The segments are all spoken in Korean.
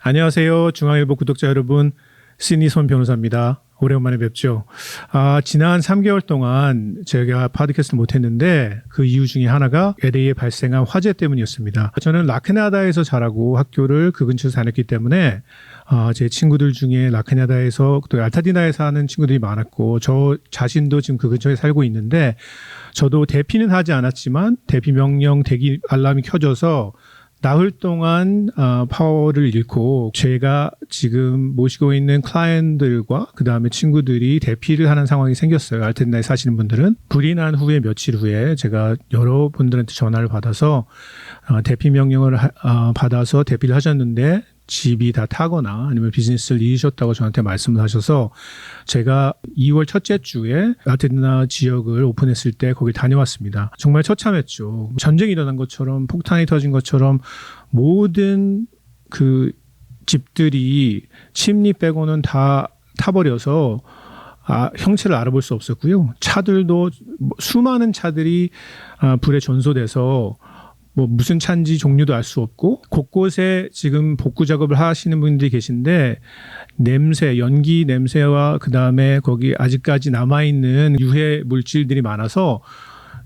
안녕하세요. 중앙일보 구독자 여러분, 신이손 변호사입니다. 오랜만에 뵙죠. 지난 3개월 동안 제가 팟캐스트를 못했는데 그 이유 중에 하나가 LA에 발생한 화재 때문이었습니다. 저는 라크나다에서 자라고 학교를 그 근처에서 다녔기 때문에 제 친구들 중에 라크나다에서 또 알타디나에 사는 친구들이 많았고 저 자신도 지금 그 근처에 살고 있는데 저도 대피는 하지 않았지만 대피 명령 대기 알람이 켜져서 나흘 동안 파워를 잃고 제가 지금 모시고 있는 클라이언트들과 그 다음에 친구들이 대피를 하는 상황이 생겼어요. 알타디나에 사시는 분들은. 불이 난 후에 며칠 후에 제가 여러 분들한테 전화를 받아서 대피 명령을 받아서 대피를 하셨는데 집이 다 타거나 아니면 비즈니스를 잃으셨다고 저한테 말씀을 하셔서 제가 2월 첫째 주에 알타디나 지역을 오픈했을 때 거기 다녀왔습니다. 정말 처참했죠. 전쟁이 일어난 것처럼 폭탄이 터진 것처럼 모든 그 집들이 침리 빼고는 다 타버려서 형체를 알아볼 수 없었고요. 차들도 수많은 차들이 불에 전소돼서 무슨 차인지 종류도 알 수 없고 곳곳에 지금 복구 작업을 하시는 분들이 계신데 냄새, 연기 냄새와 그다음에 거기 아직까지 남아있는 유해 물질들이 많아서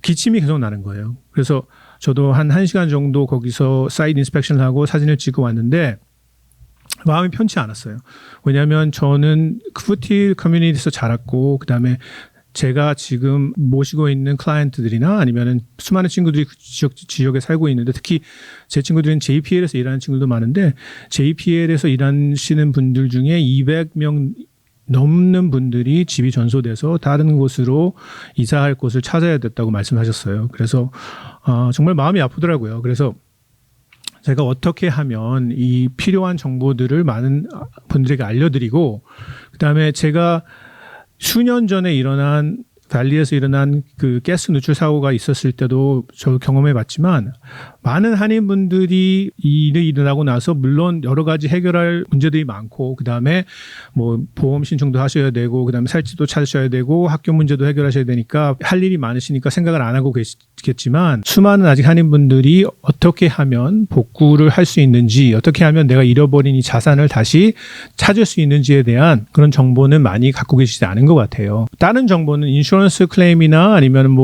기침이 계속 나는 거예요. 그래서 저도 한 1시간 정도 거기서 사이트 인스펙션을 하고 사진을 찍고 왔는데 마음이 편치 않았어요. 왜냐하면 저는 푸틸 커뮤니티에서 자랐고 그다음에 제가 지금 모시고 있는 클라이언트들이나 아니면은 수많은 친구들이 그 지역에 살고 있는데 특히 제 친구들은 JPL에서 일하는 친구들도 많은데 JPL에서 일하시는 분들 중에 200명 넘는 분들이 집이 전소돼서 다른 곳으로 이사할 곳을 찾아야 됐다고 말씀하셨어요. 그래서 정말 마음이 아프더라고요. 그래서 제가 어떻게 하면 이 필요한 정보들을 많은 분들에게 알려드리고 그다음에 제가 수년 전에 발리에서 일어난 그 가스 누출 사고가 있었을 때도 저 경험해 봤지만 많은 한인분들이 이 일이 일어나고 나서 물론 여러 가지 해결할 문제들이 많고 그다음에 보험 신청도 하셔야 되고 그다음에 살집도 찾으셔야 되고 학교 문제도 해결하셔야 되니까 할 일이 많으시니까 생각을 안 하고 계시겠지만 수많은 아직 한인분들이 어떻게 하면 복구를 할 수 있는지 어떻게 하면 내가 잃어버린 이 자산을 다시 찾을 수 있는지에 대한 그런 정보는 많이 갖고 계시지 않은 것 같아요. 다른 정보는 인슈런스 클레임이나 아니면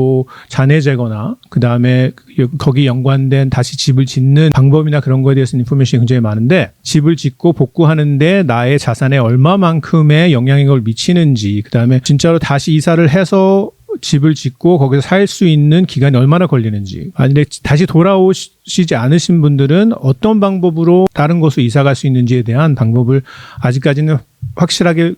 잔해 제거나 그다음에 거기 연관된 다시 집을 짓는 방법이나 그런 거에 대해서 인포메이션이 굉장히 많은데 집을 짓고 복구하는데 나의 자산에 얼마만큼의 영향력을 미치는지 그다음에 진짜로 다시 이사를 해서 집을 짓고 거기서 살 수 있는 기간이 얼마나 걸리는지 근데 다시 돌아오시지 않으신 분들은 어떤 방법으로 다른 곳으로 이사 갈 수 있는지에 대한 방법을 아직까지는 확실하게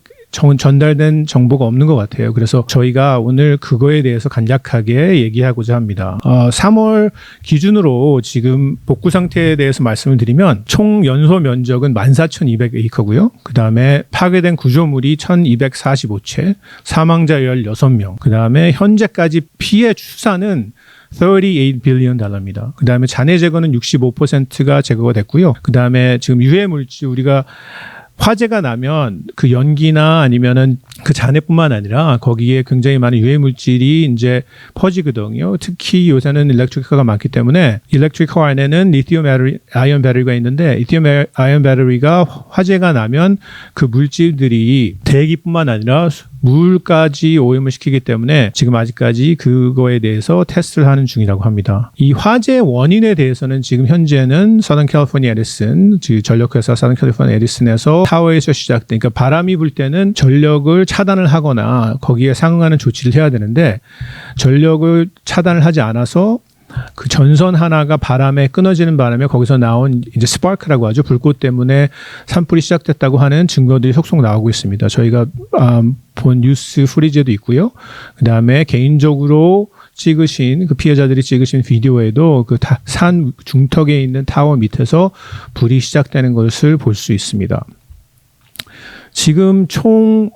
전달된 정보가 없는 것 같아요. 그래서 저희가 오늘 그거에 대해서 간략하게 얘기하고자 합니다. 3월 기준으로 지금 복구 상태에 대해서 말씀을 드리면 총 연소 면적은 14,200에이커고요. 그다음에 파괴된 구조물이 1,245채, 사망자 16명. 그다음에 현재까지 피해 추산은 38 빌리언 달러입니다. 그다음에 잔해 제거는 65%가 제거가 됐고요. 그다음에 지금 유해 물질 우리가 화재가 나면 그 연기나 아니면은 그 잔해뿐만 아니라 거기에 굉장히 많은 유해 물질이 이제 퍼지거든요. 특히 요새는 일렉트리카가 많기 때문에 일렉트리카 안에는 리튬 아이언 배터리가 있는데 리튬 아이언 배터리가 화재가 나면 그 물질들이 대기뿐만 아니라 물까지 오염을 시키기 때문에 지금 아직까지 그거에 대해서 테스트를 하는 중이라고 합니다. 이 화재 원인에 대해서는 지금 현재는 서던 캘리포니아 에디슨, 전력회사 서던 캘리포니아 에디슨에서 타워에서 시작된 그러니까 바람이 불 때는 전력을 차단을 하거나 거기에 상응하는 조치를 해야 되는데 전력을 차단을 하지 않아서 그 전선 하나가 바람에 끊어지는 바람에 거기서 나온 이제 스파크라고 하죠. 불꽃 때문에 산불이 시작됐다고 하는 증거들이 속속 나오고 있습니다. 저희가 본 뉴스 프리즈에도 있고요. 그다음에 개인적으로 찍으신 그 피해자들이 찍으신 비디오에도 그 산 중턱에 있는 타워 밑에서 불이 시작되는 것을 볼 수 있습니다. 지금 총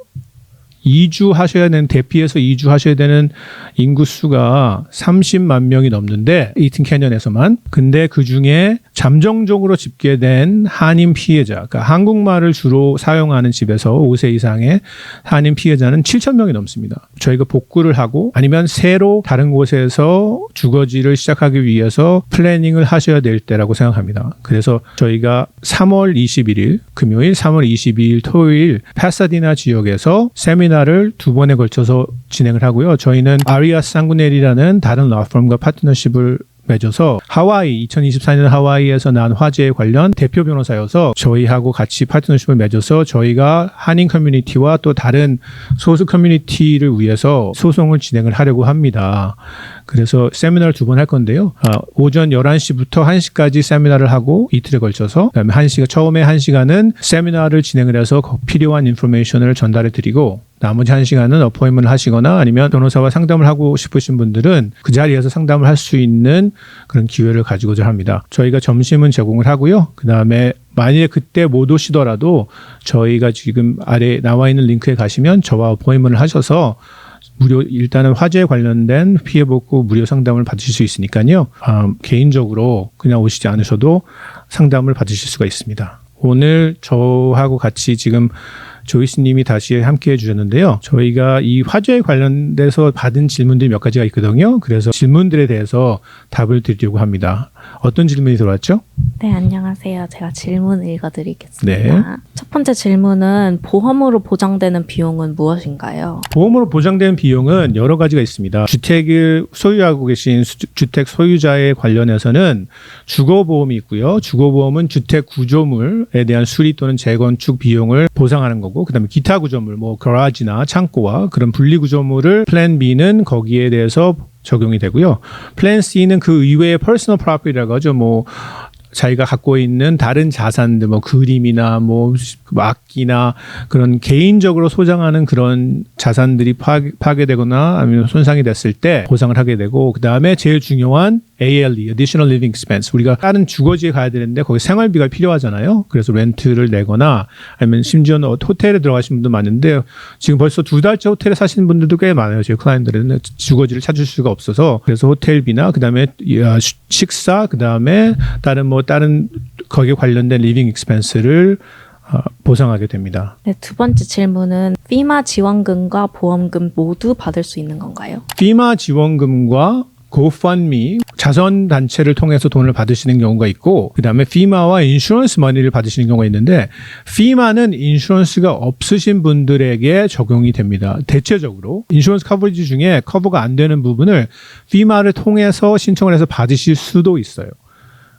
이주하셔야 되는 대피해서 이주하셔야 되는 인구수가 30만 명이 넘는데 이튼 캐년에서만. 근데 그중에 잠정적으로 집계된 한인 피해자, 그러니까 한국말을 주로 사용하는 집에서 5세 이상의 한인 피해자는 7천 명이 넘습니다. 저희가 복구를 하고 아니면 새로 다른 곳에서 주거지를 시작하기 위해서 플래닝을 하셔야 될 때라고 생각합니다. 그래서 저희가 3월 21일 금요일, 3월 22일 토요일 파사디나 지역에서 세미나를 2번에 걸쳐서 진행을 하고요. 저희는 아리아 쌍구넬이라는 다른 라펌과 파트너십을 맺어서 하와이 2024년 하와이에서 난 화재에 관련 대표 변호사여서 저희하고 같이 파트너십을 맺어서 저희가 한인 커뮤니티와 또 다른 소수 커뮤니티를 위해서 소송을 진행을 하려고 합니다. 그래서 세미나를 2번 할 건데요. 오전 11시부터 1시까지 세미나를 하고 이틀에 걸쳐서 그다음에 처음에 1시간은 세미나를 진행을 해서 필요한 인포메이션을 전달해 드리고 나머지 1시간은 어포인트를 하시거나 아니면 변호사와 상담을 하고 싶으신 분들은 그 자리에서 상담을 할 수 있는 그런 기회를 가지고자 합니다. 저희가 점심은 제공을 하고요. 그다음에 만일에 그때 못 오시더라도 저희가 지금 아래 나와 있는 링크에 가시면 저와 어포인트를 하셔서 일단은 화재에 관련된 피해 복구 무료 상담을 받으실 수 있으니까요. 개인적으로 그냥 오시지 않으셔도 상담을 받으실 수가 있습니다. 오늘 저하고 같이 지금 조이스 님이 다시 함께 해주셨는데요. 저희가 이 화재에 관련돼서 받은 질문들이 몇 가지가 있거든요. 그래서 질문들에 대해서 답을 드리려고 합니다. 어떤 질문이 들어왔죠? 네, 안녕하세요. 제가 질문 읽어드리겠습니다. 네. 첫 번째 질문은 보험으로 보장되는 비용은 무엇인가요? 보험으로 보장되는 비용은 여러 가지가 있습니다. 주택을 소유하고 계신 주택 소유자에 관련해서는 주거보험이 있고요. 주거보험은 주택 구조물에 대한 수리 또는 재건축 비용을 보상하는 거고 그다음에 기타 구조물, 뭐 거라지나 창고와 그런 분리 구조물을 플랜 B는 거기에 대해서 적용이 되고요. 플랜 C는 그 이외의 퍼스널 프로퍼티라고 하죠. 뭐 자기가 갖고 있는 다른 자산들, 뭐 그림이나 뭐 악기나 그런 개인적으로 소장하는 그런 자산들이 파괴되거나 아니면 손상이 됐을 때 보상을 하게 되고, 그 다음에 제일 중요한 ALE, Additional Living Expense. 우리가 다른 주거지에 가야 되는데 거기 생활비가 필요하잖아요. 그래서 렌트를 내거나 아니면 심지어는 호텔에 들어가신 분도 많은데 지금 벌써 2달째 호텔에 사시는 분들도 꽤 많아요. 저희 클라이언트들은 주거지를 찾을 수가 없어서. 그래서 호텔비나 그 다음에 식사, 그 다음에 다른 거기에 관련된 리빙 익스펜스를 보상하게 됩니다. 네, 두 번째 질문은 FEMA 지원금과 보험금 모두 받을 수 있는 건가요? FEMA 지원금과 GoFundMe 자선단체를 통해서 돈을 받으시는 경우가 있고, 그 다음에 FEMA와 인슈런스 머니를 받으시는 경우가 있는데, FEMA는 인슈런스가 없으신 분들에게 적용이 됩니다. 대체적으로 인슈런스 커버리지 중에 커버가 안 되는 부분을 FEMA를 통해서 신청을 해서 받으실 수도 있어요.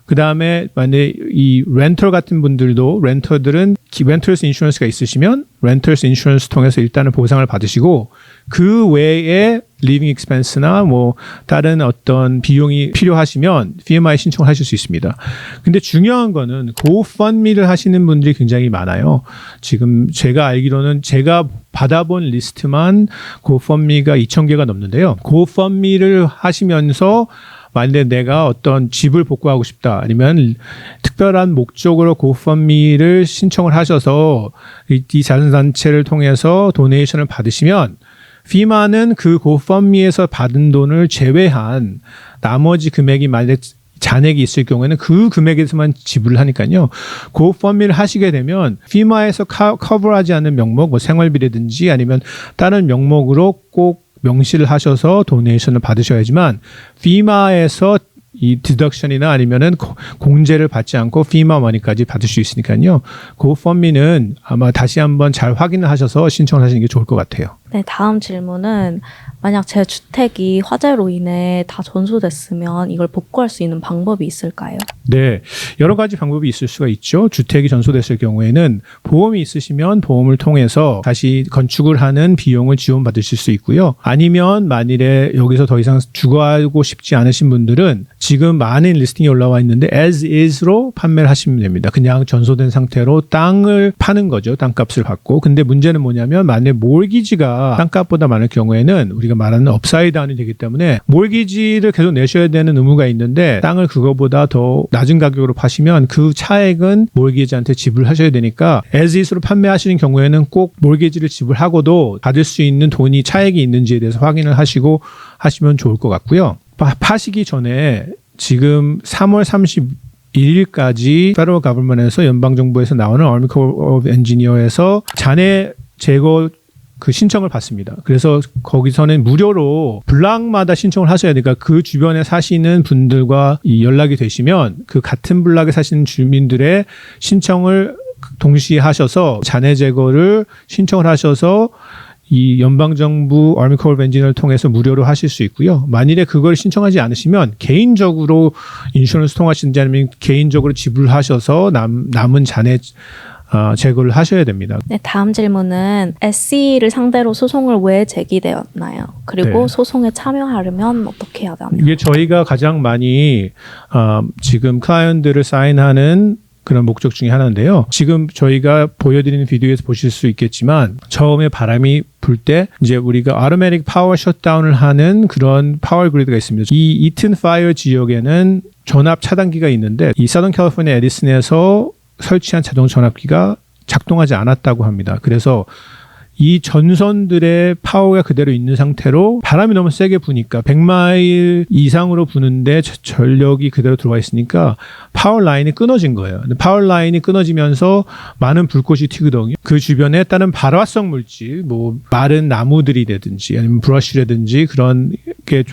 그 다음에 만약에 이 렌터 같은 분들도 렌터들은 렌터스 인슈런스가 있으시면 렌터스 인슈런스 통해서 일단은 보상을 받으시고, 그 외에 리빙 익스펜스나 뭐 다른 어떤 비용이 필요하시면 FEMA에 신청을 하실 수 있습니다. 근데 중요한 거는 고펀미를 하시는 분들이 굉장히 많아요. 지금 제가 알기로는 제가 받아본 리스트만 고펀미가 2,000개가 넘는데요. 고펀미를 하시면서 만약에 내가 어떤 집을 복구하고 싶다, 아니면 특별한 목적으로 고펀미를 신청을 하셔서 이 자선단체를 통해서 도네이션을 받으시면 FEMA는 그 고펀미에서 받은 돈을 제외한 나머지 금액이 만약에 잔액이 있을 경우에는 그 금액에서만 지불을 하니까요. 고펀미를 하시게 되면 FEMA에서 커버하지 않는 명목, 뭐 생활비라든지 아니면 다른 명목으로 꼭 명시를 하셔서 도네이션을 받으셔야지만 FEMA에서 이 디덕션이나 아니면은 공제를 받지 않고 FEMA 머니까지 받을 수 있으니까요. 고펀미는 아마 다시 한번 잘 확인을 하셔서 신청을 하시는 게 좋을 것 같아요. 네, 다음 질문은 만약 제 주택이 화재로 인해 다 전소됐으면 이걸 복구할 수 있는 방법이 있을까요? 네, 여러 가지 방법이 있을 수가 있죠. 주택이 전소됐을 경우에는 보험이 있으시면 보험을 통해서 다시 건축을 하는 비용을 지원받으실 수 있고요. 아니면 만일에 여기서 더 이상 주거하고 싶지 않으신 분들은 지금 많은 리스팅이 올라와 있는데 as is로 판매를 하시면 됩니다. 그냥 전소된 상태로 땅을 파는 거죠. 땅값을 받고. 근데 문제는 뭐냐면 만약에 몰기지가 수수료가 땅값보다 많을 경우에는 우리가 말하는 업사이드 다운이 되기 때문에 몰기지를 계속 내셔야 되는 의무가 있는데 땅을 그거보다 더 낮은 가격으로 파시면 그 차액은 몰기지한테 지불하셔야 되니까 as is로 판매하시는 경우에는 꼭 몰기지를 지불하고도 받을 수 있는 돈이 차액이 있는지에 대해서 확인을 하시고 하시면 좋을 것 같고요. 파시기 전에 지금 3월 31일까지 Federal Government에서 연방정부에서 나오는 Army Corps of Engineers에서 잔해 제거 그 신청을 받습니다. 그래서 거기서는 무료로 블락마다 신청을 하셔야 되니까 그 주변에 사시는 분들과 이 연락이 되시면 그 같은 블락에 사시는 주민들의 신청을 동시에 하셔서 잔해 제거를 신청을 하셔서 이 연방정부 Army Corps of Engineers를 통해서 무료로 하실 수 있고요. 만일에 그걸 신청하지 않으시면 개인적으로 인슈런스 통하시는지 아니면 개인적으로 지불하셔서 남은 잔해 제거를 하셔야 됩니다. 네, 다음 질문은 SC를 상대로 소송을 왜 제기되었나요? 그리고 네. 소송에 참여하려면 어떻게 해야 되나요? 이게 저희가 가장 많이 지금 클라이언트를 사인하는 그런 목적 중에 하나인데요. 지금 저희가 보여드리는 비디오에서 보실 수 있겠지만 처음에 바람이 불 때 이제 우리가 automatic power shutdown을 하는 그런 파워 그리드가 있습니다. 이 이튼 파이어 지역에는 전압 차단기가 있는데 이 Southern California 에디슨에서 설치한 자동 전압기가 작동하지 않았다고 합니다. 그래서 이 전선들의 파워가 그대로 있는 상태로 바람이 너무 세게 부니까 100마일 이상으로 부는데 전력이 그대로 들어와 있으니까 파워 라인이 끊어진 거예요. 근데 파워 라인이 끊어지면서 많은 불꽃이 튀거든요. 그 주변에 다른 발화성 물질, 뭐 마른 나무들이라든지 아니면 브러쉬라든지 그런 게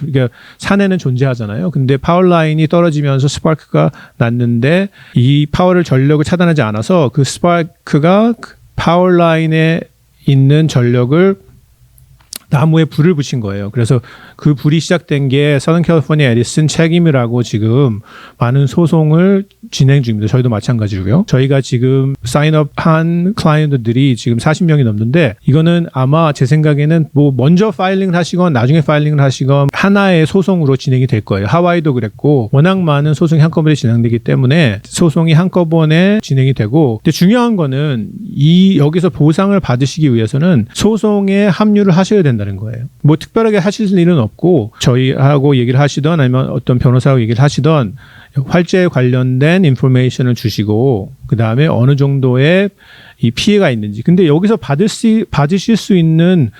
산에는 존재하잖아요. 근데 파워 라인이 떨어지면서 스파크가 났는데 이 파워를 전력을 차단하지 않아서 그 스파크가 파워 라인에 있는 전력을 나무에 불을 붙인 거예요. 그래서 그 불이 시작된 게 Southern California Edison 책임이라고 지금 많은 소송을 진행 중입니다. 저희도 마찬가지고요. 저희가 지금 사인업한 클라이언트들이 지금 40명이 넘는데 이거는 아마 제 생각에는 뭐 먼저 파일링을 하시건 나중에 파일링을 하시건 하나의 소송으로 진행이 될 거예요. 하와이도 그랬고 워낙 많은 소송이 한꺼번에 진행되기 때문에 소송이 한꺼번에 진행이 되고 근데 중요한 거는 이 여기서 보상을 받으시기 위해서는 소송에 합류를 하셔야 된다는 거예요. 뭐 특별하게 하실 일은 없고 저희하고 얘기를 하시던 아니면 어떤 변호사하고 얘기를 하시던 활제에 관련된 인포메이션을 주시고 그 다음에 어느 정도의 이 피해가 있는지. 근데 여기서 받으실 수 있는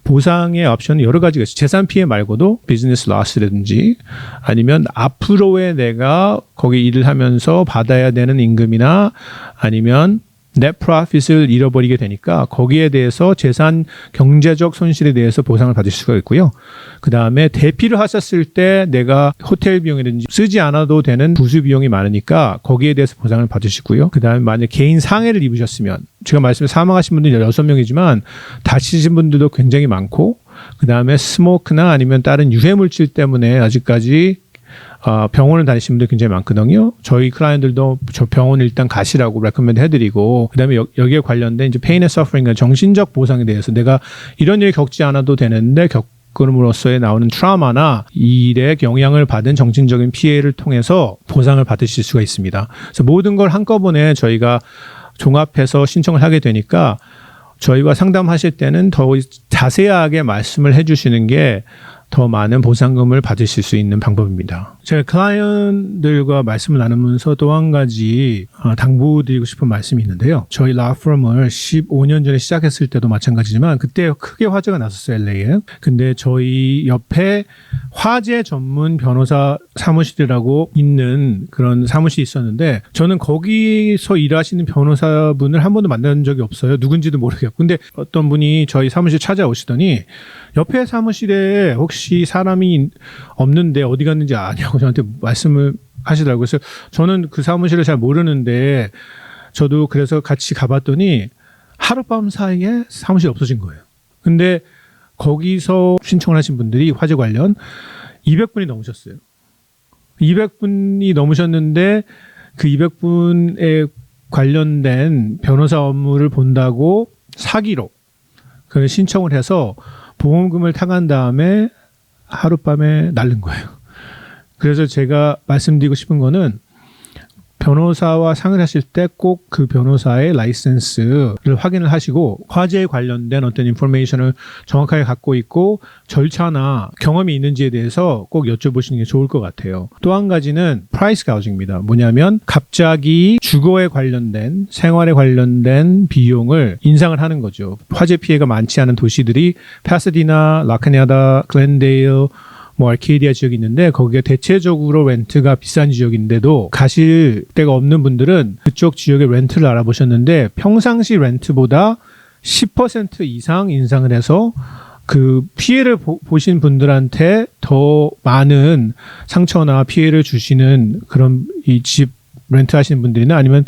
보상의 옵션은 여러 가지가 있어요. 재산 피해 말고도 비즈니스 로스라든지 아니면 앞으로의 내가 거기 일을 하면서 받아야 되는 임금이나 아니면 net profit을 잃어버리게 되니까 거기에 대해서 재산 경제적 손실에 대해서 보상을 받을 수가 있고요. 그 다음에 대피를 하셨을 때 내가 호텔 비용이든지 쓰지 않아도 되는 부수 비용이 많으니까 거기에 대해서 보상을 받으시고요. 그 다음에 만약 개인 상해를 입으셨으면 제가 말씀드린 사망하신 분들이 16명이지만 다치신 분들도 굉장히 많고 그 다음에 스모크나 아니면 다른 유해물질 때문에 아직까지 병원을 다니시는 분들 굉장히 많거든요. 저희 클라이언트들도 저 병원 일단 가시라고 레코멘드 해드리고 그다음에 여기에 관련된 이제 pain and suffering, 정신적 보상에 대해서 내가 이런 일 겪지 않아도 되는데 겪음으로써에 나오는 트라우마나 이 일에 영향을 받은 정신적인 피해를 통해서 보상을 받으실 수가 있습니다. 그래서 모든 걸 한꺼번에 저희가 종합해서 신청을 하게 되니까 저희와 상담하실 때는 더 자세하게 말씀을 해주시는 게 더 많은 보상금을 받으실 수 있는 방법입니다. 제가 클라이언트들과 말씀을 나누면서 또 한 가지 당부드리고 싶은 말씀이 있는데요. 저희 라펌을 15년 전에 시작했을 때도 마찬가지지만 그때 크게 화제가 났었어요, LA에. 근데 저희 옆에 화재 전문 변호사 사무실이라고 있는 그런 사무실이 있었는데 저는 거기서 일하시는 변호사분을 한 번도 만난 적이 없어요. 누군지도 모르겠고. 근데 어떤 분이 저희 사무실 찾아오시더니 옆에 사무실에 혹시 사람이 없는데 어디 갔는지 아냐고 저한테 말씀을 하시더라고요. 그래서 저는 그 사무실을 잘 모르는데 저도 그래서 같이 가봤더니 하룻밤 사이에 사무실이 없어진 거예요. 근데 거기서 신청을 하신 분들이 화재 관련 200분이 넘으셨어요. 200분이 넘으셨는데 그 200분에 관련된 변호사 업무를 본다고 사기로 그 신청을 해서 보험금을 타간 다음에 하룻밤에 날른 거예요. 그래서 제가 말씀드리고 싶은 거는 변호사와 상의를 하실 때 꼭 그 변호사의 라이센스를 확인을 하시고 화재에 관련된 어떤 인포메이션을 정확하게 갖고 있고 절차나 경험이 있는지에 대해서 꼭 여쭤보시는 게 좋을 것 같아요. 또 한 가지는 프라이스 가우징입니다. 뭐냐면 갑자기 주거에 관련된 생활에 관련된 비용을 인상을 하는 거죠. 화재 피해가 많지 않은 도시들이 파사디나, 라카냐다, 글렌데일, 뭐 알케이디아 지역이 있는데 거기에 대체적으로 렌트가 비싼 지역인데도 가실 데가 없는 분들은 그쪽 지역의 렌트를 알아보셨는데 평상시 렌트보다 10% 이상 인상을 해서 그 피해를 보신 분들한테 더 많은 상처나 피해를 주시는 그런 이 집 렌트 하시는 분들이나 아니면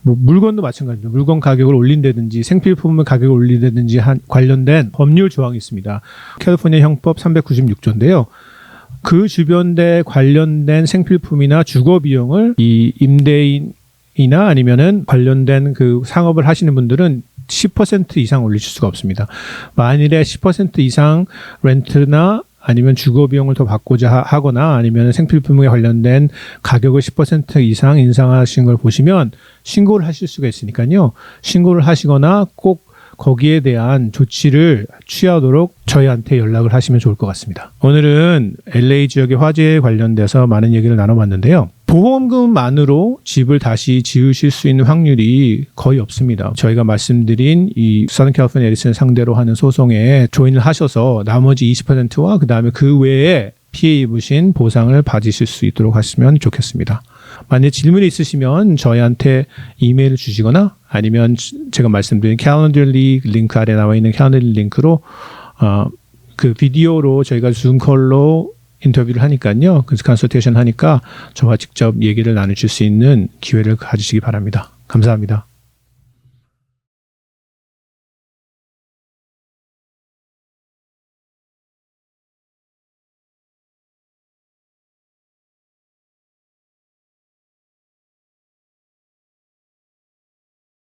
뭐 물건도 마찬가지입니다. 물건 가격을 올린다든지 생필품 가격을 올린다든지 관련된 법률 조항이 있습니다. 캘리포니아 형법 396조인데요. 그 주변대 관련된 생필품이나 주거 비용을 이 임대인이나 아니면은 관련된 그 상업을 하시는 분들은 10% 이상 올리실 수가 없습니다. 만일에 10% 이상 렌트나 아니면 주거 비용을 더 받고자 하거나 아니면 생필품에 관련된 가격을 10% 이상 인상하신 걸 보시면 신고를 하실 수가 있으니까요. 신고를 하시거나 꼭 거기에 대한 조치를 취하도록 저희한테 연락을 하시면 좋을 것 같습니다. 오늘은 LA 지역의 화재에 관련돼서 많은 얘기를 나눠봤는데요. 보험금만으로 집을 다시 지으실 수 있는 확률이 거의 없습니다. 저희가 말씀드린 이 서던 캘리포니아 에디슨 상대로 하는 소송에 조인을 하셔서 나머지 20%와 그다음에 그 외에 피해 입으신 보상을 받으실 수 있도록 하시면 좋겠습니다. 만약 질문이 있으시면 저희한테 이메일을 주시거나 아니면 제가 말씀드린 캘린더리 링크 아래 나와 있는 캘린더리 링크로 그 비디오로 저희가 줌콜로 인터뷰를 하니까요. 그래서 컨설테이션 하니까 저와 직접 얘기를 나누실 수 있는 기회를 가지시기 바랍니다. 감사합니다.